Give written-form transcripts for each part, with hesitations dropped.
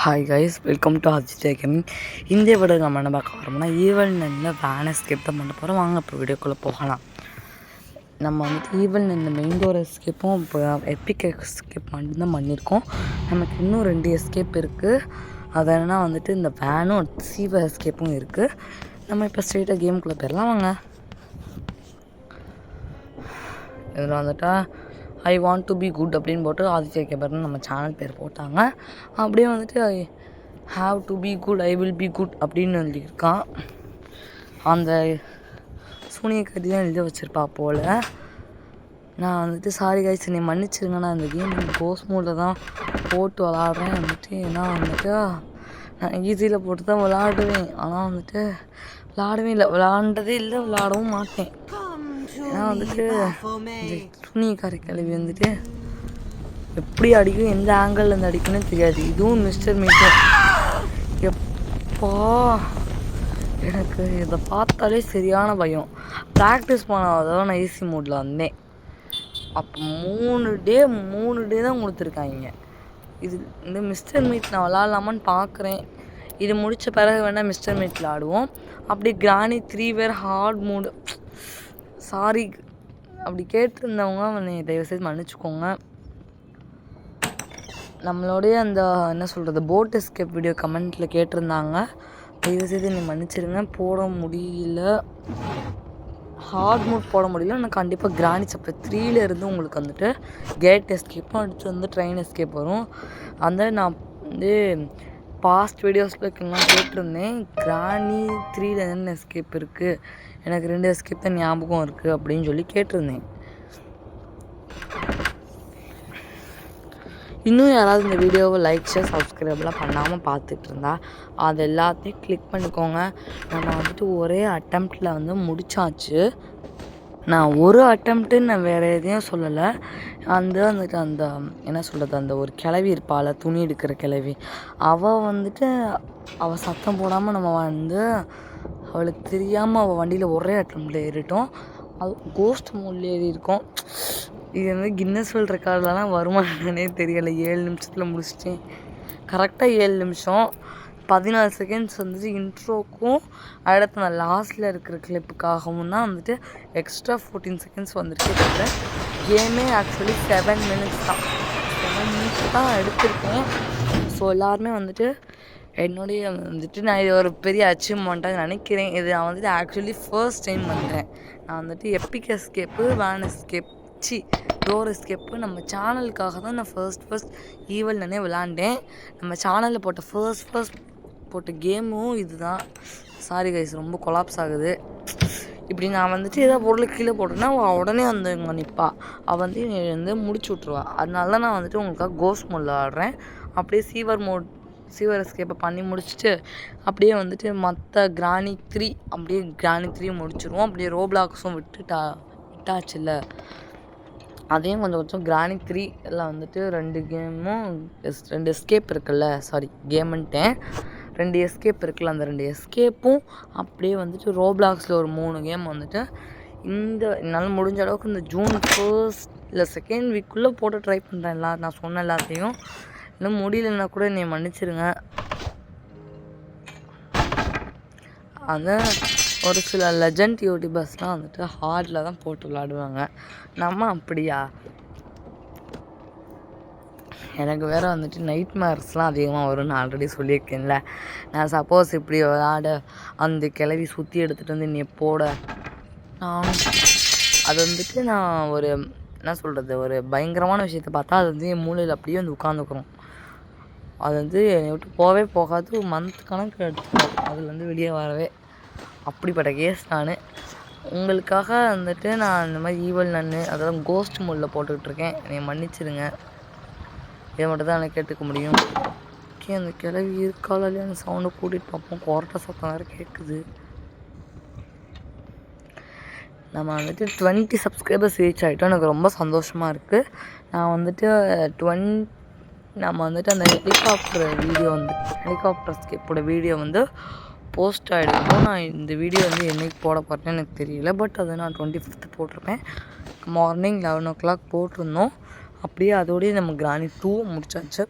Hi guys, welcome to Ajith gaming. இந்த video நம்ம என்ன பார்க்க போகிறோம்னா ஈவல் நின்று வேன் எஸ்கேப் தான் பண்ண போகிறோம். வாங்க இப்போ வீடியோக்குள்ளே போகலாம். நம்ம வந்துட்டு ஈவல் நின்று மெயின் டோர் எஸ்கேப்பும் இப்போ எப்பிக் எஸ்கேப் மட்டும்தான் பண்ணியிருக்கோம். நமக்கு இன்னும் 2 எஸ்கேப் இருக்குது. அது என்னன்னா வந்துட்டு இந்த வேனும் சீவர் எஸ்கேப்பும் இருக்குது. நம்ம இப்போ ஸ்ட்ரெயிட்டாக கேமுக்குள்ளே போயிடலாம். வாங்க. இதில் வந்துட்டா I want to be good அப்படின்னு போட்டு ஆதித்யா கேபர்னு நம்ம சேனல் பேர் போட்டாங்க. அப்படியே வந்துட்டு I have to be good, I will be good அப்படின்னு எழுதியிருக்கான். அந்த சூனிய கட்டி தான் எழுதி வச்சுருப்பா போல். நான் வந்துட்டு சாரி கைஸ், என்னை மன்னிச்சிருங்க. நான் இந்த கேம் கோஸ் மோடில் தான் போட்டு விளாட்றேன் வந்துட்டு. ஏன்னா வந்துட்டு நான் ஈஸியில் போட்டு தான் விளாடுவேன். ஆனால் வந்துட்டு விளாடவே இல்லை, விளாண்டதே இல்லை, விளாடவும் மாட்டேன். ஏன்னா வந்துட்டு இந்த துணிக்கார கிளவி வந்துட்டு எப்படி அடிக்கும், எந்த ஆங்கிள் இருந்து அடிக்கணும்னு தெரியாது. இதுவும் மிஸ்டர் மீட்டர். எப்பா எனக்கு இதை பார்த்தாலே சரியான பயம். ப்ராக்டிஸ் பண்ணாதான் நான் ஈஸி மோடில் வந்தேன். அப்போ 3 டே தான் கொடுத்துருக்காங்க. இது இந்த மிஸ்டர் மீட் நான் விளாட்லாமான்னு பார்க்குறேன். இது முடித்த பிறகு வேணால் மிஸ்டர் மீட் விளாடுவோம். அப்படி கிரானி 3 வேர் ஹார்ட் மூடு. சாரி, அப்படி கேட்டிருந்தவங்க தயவுசெய்து மன்னிச்சுக்கோங்க. நம்மளுடைய அந்த என்ன சொல்கிறது போட் எஸ்கேப் வீடியோ கமெண்ட்டில் கேட்டிருந்தாங்க. தயவுசெய்து என்னை மன்னிச்சிருங்க. போட முடியல, ஹார்ட் மூட் போட முடியல. நான் கண்டிப்பாக கிரானி சாப்டர் 3 இருந்து உங்களுக்கு வந்துட்டு கேட் எஸ்கேப்பும் அடுத்து வந்து ட்ரெயின் எஸ்கேப் வரும். அந்த நான் வந்து பாஸ்ட் வீடியோஸில் கேட்டிருந்தேன், கிரானி 3 என்ன எஸ்கேப் இருக்குது, எனக்கு 2 எஸ்கேப் தான் ஞாபகம் இருக்குது அப்படின்னு சொல்லி கேட்டிருந்தேன். இன்னும் யாராவது இந்த வீடியோவை லைக் ஷேர் சப்ஸ்கிரைப்லாம் பண்ணாமல் பார்த்துட்டு இருந்தா அது எல்லாத்தையும் கிளிக் பண்ணிக்கோங்க. நம்ம வந்துட்டு ஒரே அட்டெம்ப்டில் வந்து முடிச்சாச்சு. நான் ஒரு அட்டெம்ப்ட்டுன்னு நான் வேறு எதையும் சொல்லலை. வந்துட்டு அந்த என்ன சொல்கிறது, அந்த ஒரு கிளவி இருப்பாள், துணி எடுக்கிற கிளவி, அவள் சத்தம் போடாமல் நம்ம வந்து அவளுக்கு தெரியாமல் அவள் வண்டியில் ஒரே அட்டெம்ப்டில் ஏறிட்டோம். அது கோஸ்ட் மோட்ல ஏறி இருக்கோம். இது வந்து கின்னஸ் வேர்ல்ட் ரெக்கார்ட்லலாம் வருமானே தெரியலை. 7 நிமிஷத்தில் முடிச்சிட்டேன். கரெக்டாக 7 நிமிஷம் 14 செகண்ட்ஸ் வந்துட்டு இன்ட்ரோக்கும் அடுத்து நான் லாஸ்ட்டில் இருக்கிற கிளிப்புக்காகவும் தான் வந்துட்டு எக்ஸ்ட்ரா 14 செகண்ட்ஸ் வந்துருக்கே தவிர கேமே ஆக்சுவலி 7 மினிட்ஸ் தான். 7 மினிட்ஸ் தான் எடுத்திருக்கேன். ஸோ எல்லாருமே வந்துட்டு என்னுடைய வந்துட்டு நான் இது ஒரு பெரிய அச்சீவ்மெண்ட்டாக நினைக்கிறேன். இது நான் வந்துட்டு ஆக்சுவலி ஃபர்ஸ்ட் டைம் பண்ணுறேன். நான் வந்துட்டு epic escape, van escape, door escape நம்ம சேனலுக்காக தான் நான் ஃபர்ஸ்ட் ஈவல் நானே விளாண்டேன். நம்ம சேனலில் போட்ட ஃபர்ஸ்ட் போட்ட கேமும் இது தான். சாரி கைஸ், ரொம்ப கொலாப்ஸ் ஆகுது. இப்படி நான் வந்துட்டு ஏதாவது பொருள் கீழே போட்டேன்னா உடனே வந்து இங்கே நிற்பா. அவள் வந்து முடிச்சு விட்ருவா. அதனால தான் நான் வந்துட்டு உங்களுக்காக கோஸ்ட் மோடில் விளாட்றேன். அப்படியே சீவர் எஸ்கேப்பை பண்ணி முடிச்சுட்டு அப்படியே வந்துட்டு மற்ற கிரானி 3 முடிச்சிடுவோம். அப்படியே ரோப்ளாக்ஸும் விட்டாச்சுல்ல, அதையும் கொஞ்சம் கிரானி 3 எல்லாம் வந்துட்டு 2 எஸ்கேப் இருக்குல்ல, கேமுன்ட்டேன் 2 எஸ்கேப் இருக்குல்ல, அந்த 2 எஸ்கேப்பும் அப்படியே வந்துட்டு ரோப்ளாக்ஸில் ஒரு 3 கேம் வந்துட்டு என்னால் முடிஞ்ச அளவுக்கு இந்த ஜூன் 1 இல்லை 2 வீக்குள்ளே போட்டு ட்ரை பண்ணுறேன். நான் சொன்ன எல்லாத்தையும். இன்னும் முடியலன்னா கூட என்னை மன்னிச்சிருங்க. அதான் ஒரு சில லெஜண்ட் யூடியூபர்ஸ்லாம் வந்துட்டு ஹார்டில் தான் போட்டு விளாடுவாங்க. நம்ம அப்படியா? எனக்கு வேறு வந்துட்டு நைட் மேர்ஸ்லாம் அதிகமாக வரும்னு ஆல்ரெடி சொல்லியிருக்கேன்ல. நான் சப்போஸ் இப்படி விளாட அந்த கிளவி சுற்றி எடுத்துகிட்டு வந்து என்னை போட அது வந்துட்டு நான் ஒரு என்ன சொல்கிறது, ஒரு பயங்கரமான விஷயத்தை பார்த்தா அது வந்து என் மூளையில் அப்படியே வந்து உட்காந்துக்கிறோம். அது வந்து என்னை விட்டு போகாது. ஒரு மந்த் கணக்கு எடுத்துக்கிறோம் அதுலேருந்து வெளியே வரவே. அப்படிப்பட்ட கேஸ் நான். உங்களுக்காக வந்துட்டு நான் இந்த மாதிரி ஈவல் அதாவது கோஸ்ட் மோடில் போட்டுக்கிட்டுருக்கேன். என்னை மன்னிச்சிடுங்க. இதை மட்டும் தான் எனக்கு கேட்டுக்க முடியும். ஓகே, அந்த கிளவி இருக்கால இல்லையா, அந்த சவுண்டை கூட்டிகிட்டு பார்ப்போம். கொரட்டை சத்தம் வேறு கேட்குது. நம்ம வந்துட்டு 20 சப்ஸ்கிரைபர்ஸ் ரீச் ஆகிட்டோம். எனக்கு ரொம்ப சந்தோஷமாக இருக்குது. நான் வந்துட்டு நம்ம வந்துட்டு அந்த ஹெலிகாப்டர் எஸ்கேப்போட வீடியோ வந்து போஸ்ட் ஆகிடுவோம். நான் இந்த வீடியோ வந்து என்றைக்கு போட போகிறேன்னு எனக்கு தெரியல. பட் அது நான் 25th போட்டிருப்பேன். மார்னிங் 11 o'clock போட்டிருந்தோம். அப்படியே அதோடய நம்ம கிரானி 2 முடிச்சாச்சு.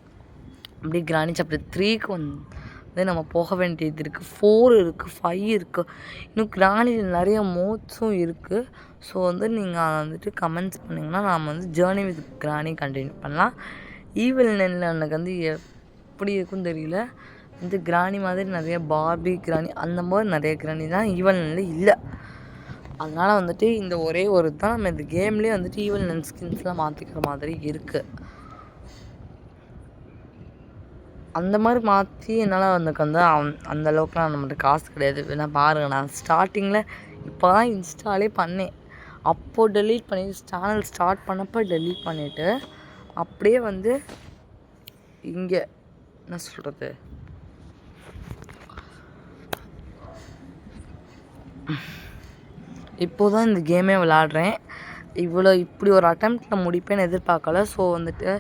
அப்படியே கிராணி சாப்டர் 3க்கு வந்து நம்ம போக வேண்டியது இருக்குது. 4 இருக்குது, 5 இருக்குது. இன்னும் கிராணியில் நிறைய மோட்ஸும் இருக்குது. ஸோ வந்து நீங்கள் அதை வந்துட்டு கமெண்ட்ஸ் பண்ணிங்கன்னா நாம் வந்து ஜேர்னி வித் கிராணி கண்டினியூ பண்ணலாம். ஈவில் நெல்லில் எனக்கு வந்து எப்படி இருக்குன்னு தெரியல. வந்து கிராணி மாதிரி நிறைய பார்பி கிராணி அந்த மாதிரி நிறைய கிராணி தான் ஈவில் நெல்லில் இல்லை. அதனால் வந்துட்டு இந்த ஒரே ஒரு தான் நம்ம இந்த கேம்லேயே வந்துட்டு ஈவில் நெல் ஸ்கின்ஸ்லாம் மாற்றிக்கிற மாதிரி இருக்குது. அந்த மாதிரி மாற்றி என்னால் எனக்கு வந்து அந்த அளவுக்குலாம் நம்மகிட்ட காசு கிடையாது. நான் பாருங்கள், நான் ஸ்டார்டிங்கில் இப்போ தான் இன்ஸ்டாலே பண்ணேன். அப்போது டெலீட் பண்ணிவிட்டு சேனல் ஸ்டார்ட் பண்ணப்போ டெலீட் பண்ணிவிட்டு அப்படியே வந்து இங்கே என்ன சொல்கிறது, இப்போது தான் இந்த கேமே விளாட்றேன். இப்படி ஒரு அட்டெம்ப்டில் முடிப்பேன்னு எதிர்பார்க்கல. ஸோ வந்துட்டு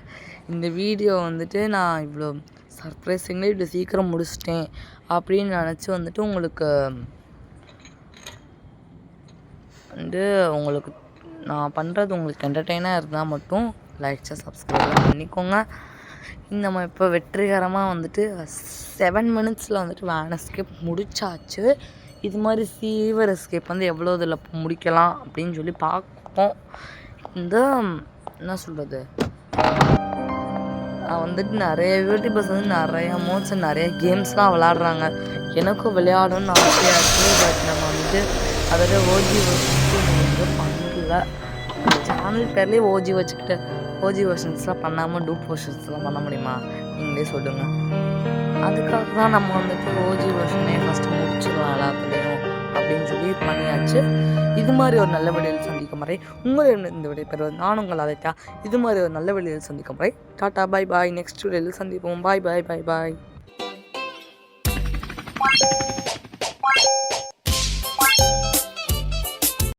இந்த வீடியோ வந்துட்டு நான் இவ்வளோ சர்ப்ரைசிங்லேயே இவ்வளோ சீக்கிரம் முடிச்சிட்டேன் அப்படின்னு நினச்சி வந்துட்டு உங்களுக்கு நான் பண்ணுறது உங்களுக்கு என்டர்டெயினாக இருந்தால் மட்டும் லைக் சப்ஸ்கிரைப் பண்ணிக்கோங்க. நம்ம இப்போ வெற்றிகரமாக வந்துட்டு 7 மினிட்ஸில் வந்துட்டு வேன் எஸ்கேப் முடிச்சாச்சு. இது மாதிரி சீவர் எஸ்கேப் வந்து எவ்வளோ இதில் முடிக்கலாம் அப்படின்னு சொல்லி பார்ப்போம். என்ன சொல்கிறது, வந்துட்டு நிறைய யூடியூபர்ஸ் வந்து நிறையா மோட்ஸ் நிறைய கேம்ஸ்லாம் விளாட்றாங்க. எனக்கும் விளையாடணும்னு ஆசையாக இருக்குது. பட் நம்ம வந்து அதோட ஓஜி வந்து பண்ணல. சேனல் பேர்லேயே ஓஜி வச்சுக்கிட்டு ஓஜி வெர்ஷன்ஸ்லாம் பண்ணாமல் டூப் வெர்ஷன்ஸ்லாம் பண்ண முடியுமா, நீங்களே சொல்லுங்கள். அதுக்காக தான் நம்ம வந்துட்டு ஓஜி வெர்ஷனே ஃபஸ்ட்டு முடிச்சிடலாம் எல்லாத்துலேயும் அப்படின்னு சொல்லி பண்ணியாச்சு. இது மாதிரி ஒரு நல்ல வீடியோவில் சந்திக்கும் வரை உங்களிடம் இந்த விடை பெறுவது நான் உங்கள் அழைத்தா. இது மாதிரி ஒரு நல்ல வீடியோவில் சந்திக்கும் வரை டாட்டா பை பாய். நெக்ஸ்ட் வீடியோவில் சந்திப்போம். பாய் பாய் பாய் பாய்.